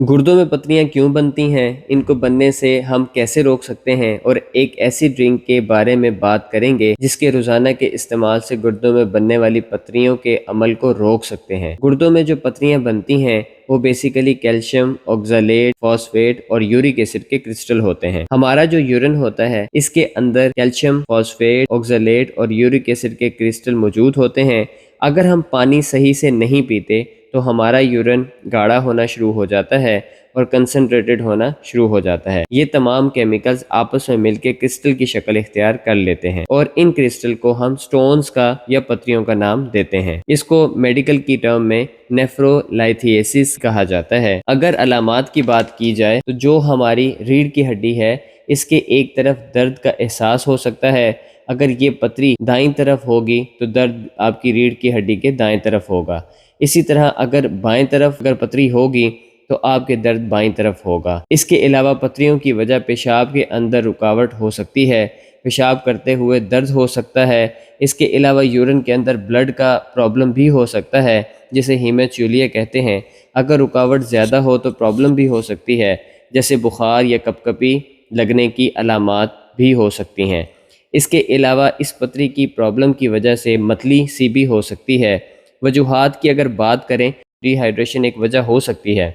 گردوں میں پتریاں کیوں بنتی ہیں، ان کو بننے سے ہم کیسے روک سکتے ہیں، اور ایک ایسی ڈرنک کے بارے میں بات کریں گے جس کے روزانہ کے استعمال سے گردوں میں بننے والی پتریوں کے عمل کو روک سکتے ہیں۔ گردوں میں جو پتریاں بنتی ہیں وہ بیسیکلی کیلشیم، آکزالیٹ، فاسفیٹ اور یورک ایسڈ کے کرسٹل ہوتے ہیں۔ ہمارا جو یورین ہوتا ہے اس کے اندر کیلشیم، فاسفیٹ، آکزالیٹ اور یورک ایسڈ کے کرسٹل موجود ہوتے ہیں۔ اگر ہم پانی صحیح سے نہیں پیتے تو ہمارا یورین گاڑھا ہونا شروع ہو جاتا ہے اور کنسنٹریٹڈ ہونا شروع ہو جاتا ہے۔ یہ تمام کیمیکلز آپس میں مل کے کرسٹل کی شکل اختیار کر لیتے ہیں اور ان کرسٹل کو ہم سٹونز کا یا پتریوں کا نام دیتے ہیں۔ اس کو میڈیکل کی ٹرم میں نیفرولائتھیسس کہا جاتا ہے۔ اگر علامات کی بات کی جائے تو جو ہماری ریڑھ کی ہڈی ہے اس کے ایک طرف درد کا احساس ہو سکتا ہے۔ اگر یہ پتری دائیں طرف ہوگی تو درد آپ کی ریڑھ کی ہڈی کے دائیں طرف ہوگا۔ اسی طرح اگر بائیں طرف پتری ہوگی تو آپ کے درد بائیں طرف ہوگا۔ اس کے علاوہ پتریوں کی وجہ پیشاب کے اندر رکاوٹ ہو سکتی ہے، پیشاب کرتے ہوئے درد ہو سکتا ہے۔ اس کے علاوہ یورین کے اندر بلڈ کا پرابلم بھی ہو سکتا ہے جسے ہیمیچوریا کہتے ہیں۔ اگر رکاوٹ زیادہ ہو تو پرابلم بھی ہو سکتی ہے، جیسے بخار یا کپ کپی لگنے کی علامات بھی ہو سکتی ہیں۔ اس کے علاوہ اس پتری کی پرابلم کی وجہ سے متلی سی بھی ہو سکتی ہے۔ وجوہات کی اگر بات کریں، ڈی ہائیڈریشن ایک وجہ ہو سکتی ہے۔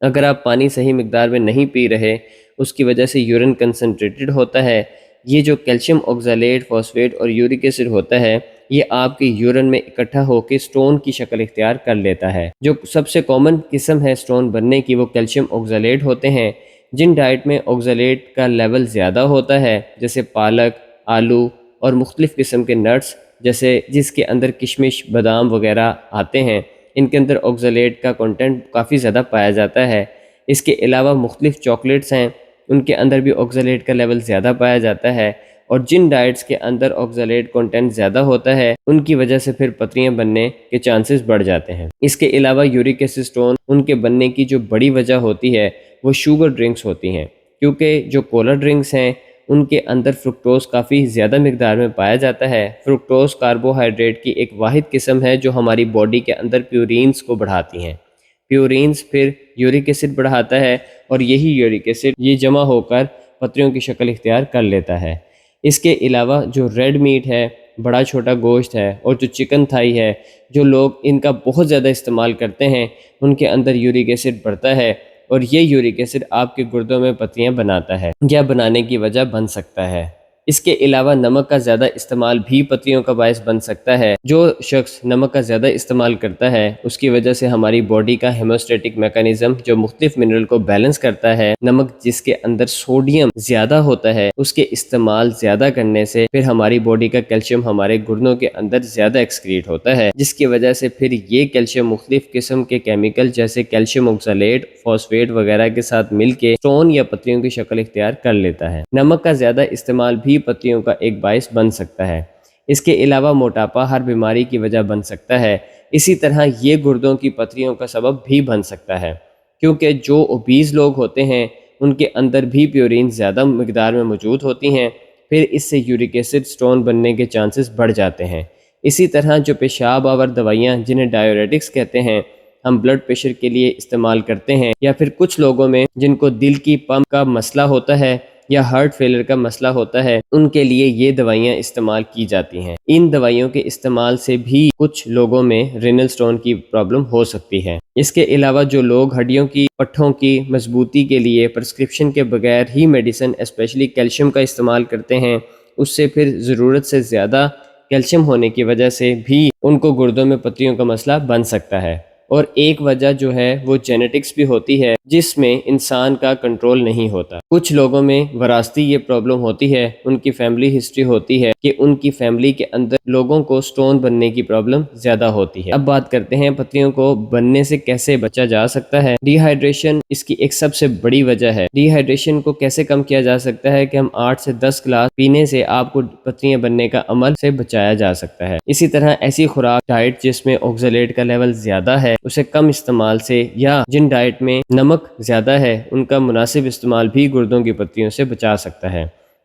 اگر آپ پانی صحیح مقدار میں نہیں پی رہے اس کی وجہ سے یورین کنسنٹریٹڈ ہوتا ہے۔ یہ جو کیلشیم، آکزالیٹ، فاسفیٹ اور یورک ایسڈ ہوتا ہے یہ آپ کے یورین میں اکٹھا ہو کے سٹون کی شکل اختیار کر لیتا ہے۔ جو سب سے کامن قسم ہے سٹون بننے کی وہ کیلشیم آکزالیٹ ہوتے ہیں۔ جن ڈائٹ میں آکزالیٹ کا لیول زیادہ ہوتا ہے جیسے پالک، آلو اور مختلف قسم کے نٹس جس کے اندر کشمش، بادام وغیرہ آتے ہیں، ان کے اندر آکزالیٹ کا کنٹینٹ کافی زیادہ پایا جاتا ہے۔ اس کے علاوہ مختلف چاکلیٹس ہیں ان کے اندر بھی آکزالیٹ کا لیول زیادہ پایا جاتا ہے، اور جن ڈائٹس کے اندر آکزالیٹ کنٹینٹ زیادہ ہوتا ہے ان کی وجہ سے پھر پتریاں بننے کے چانسز بڑھ جاتے ہیں۔ اس کے علاوہ یورک ایسڈ سٹون ان کے بننے کی جو بڑی وجہ ہوتی ہے وہ شوگر ڈرنکس ہوتی ہیں، کیونکہ جو کولا ڈرنکس ہیں ان کے اندر فرکٹوز کافی زیادہ مقدار میں پایا جاتا ہے۔ فرکٹوز کاربوہائیڈریٹ کی ایک واحد قسم ہے جو ہماری باڈی کے اندر پیورینز کو بڑھاتی ہیں۔ پیورینز پھر یورک ایسڈ بڑھاتا ہے اور یہی یورک ایسڈ یہ جمع ہو کر پتریوں کی شکل اختیار کر لیتا ہے۔ اس کے علاوہ جو ریڈ میٹ ہے، بڑا چھوٹا گوشت ہے، اور جو چکن تھائی ہے، جو لوگ ان کا بہت زیادہ استعمال کرتے ہیں ان کے اندر یورک ایسڈ بڑھتا ہے، اور یہ یورک ایسڈ آپ کے گردوں میں پتریاں بناتا ہے یا بنانے کی وجہ بن سکتا ہے۔ اس کے علاوہ نمک کا زیادہ استعمال بھی پتریوں کا باعث بن سکتا ہے۔ جو شخص نمک کا زیادہ استعمال کرتا ہے اس کی وجہ سے ہماری باڈی کا ہیموسٹیٹک میکانزم جو مختلف منرل کو بیلنس کرتا ہے، نمک جس کے اندر سوڈیم زیادہ ہوتا ہے اس کے استعمال زیادہ کرنے سے پھر ہماری باڈی کا کیلشیم ہمارے گردوں کے اندر زیادہ ایکسکریٹ ہوتا ہے، جس کی وجہ سے پھر یہ کیلشیم مختلف قسم کے کیمیکل جیسے کیلشیم آکسالیٹ، فاسفیٹ وغیرہ کے ساتھ مل کے سٹون یا پتریوں کی شکل اختیار کر لیتا ہے۔ نمک کا زیادہ استعمال بھی پتریوں کا ایک باعث بن سکتا ہے۔ اس کے علاوہ موٹاپا ہر بیماری کی وجہ بن سکتا ہے۔ اسی طرح یہ گردوں کی پتریوں کا سبب بھی بن سکتا ہے، کیونکہ جو اوبیز لوگ ہوتے ہیں ان کے اندر بھی پیورین زیادہ مقدار میں موجود ہوتی ہیں، پھر اس سے یورک ایسڈ سٹون بننے کے چانسز بڑھ جاتے ہیں۔ اسی طرح جو پیشاب آور دوائیاں جنہیں ڈائیوریٹکس کہتے ہیں ہم بلڈ پریشر کے لیے استعمال کرتے ہیں، یا پھر کچھ لوگوں میں جن کو دل کی پمپ کا مسئلہ ہوتا ہے یا ہارٹ فیلر کا مسئلہ ہوتا ہے ان کے لیے یہ دوائیاں استعمال کی جاتی ہیں۔ ان دوائیوں کے استعمال سے بھی کچھ لوگوں میں رینل سٹون کی پرابلم ہو سکتی ہے۔ اس کے علاوہ جو لوگ ہڈیوں کی پٹھوں کی مضبوطی کے لیے پرسکرپشن کے بغیر ہی میڈیسن اسپیشلی کیلشیم کا استعمال کرتے ہیں، اس سے پھر ضرورت سے زیادہ کیلشیم ہونے کی وجہ سے بھی ان کو گردوں میں پتریوں کا مسئلہ بن سکتا ہے۔ اور ایک وجہ جو ہے وہ جینیٹکس بھی ہوتی ہے جس میں انسان کا کنٹرول نہیں ہوتا۔ کچھ لوگوں میں وراثتی یہ پرابلم ہوتی ہے، ان کی فیملی ہسٹری ہوتی ہے کہ ان کی فیملی کے اندر لوگوں کو سٹون بننے کی پرابلم زیادہ ہوتی ہے۔ اب بات کرتے ہیں پتریوں کو بننے سے کیسے بچا جا سکتا ہے۔ ڈی ہائیڈریشن اس کی ایک سب سے بڑی وجہ ہے۔ ڈی ہائیڈریشن کو کیسے کم کیا جا سکتا ہے کہ ہم 8 سے 10 گلاس پینے سے آپ کو پتریاں بننے کا عمل سے بچایا جا سکتا ہے۔ اسی طرح ایسی خوراک ڈائٹ جس میں آکزالیٹ کا لیول زیادہ ہے اسے کم استعمال سے، یا جن ڈائٹ میں نمک زیادہ ہے ان کا مناسب استعمال بھی گردوں کی پتریوں سے بچا سکتا ہے۔